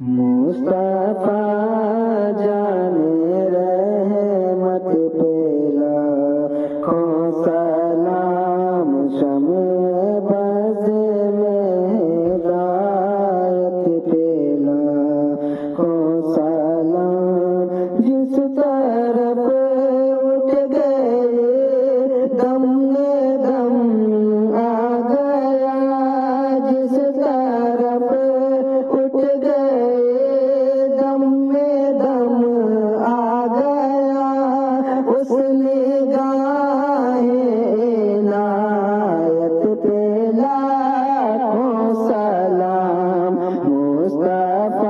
मुस्तफा जाने रहमत पे लाखों सलाम, शम्स बज़ में हिदायत पे लाखों सलाम। जिस तरफ उठ गए दम में दम आ गया, जिस तरफ उठ गए दम में दम आ गया, उस निगाहे इनायत पे लाखों सलाम। मुस्तफा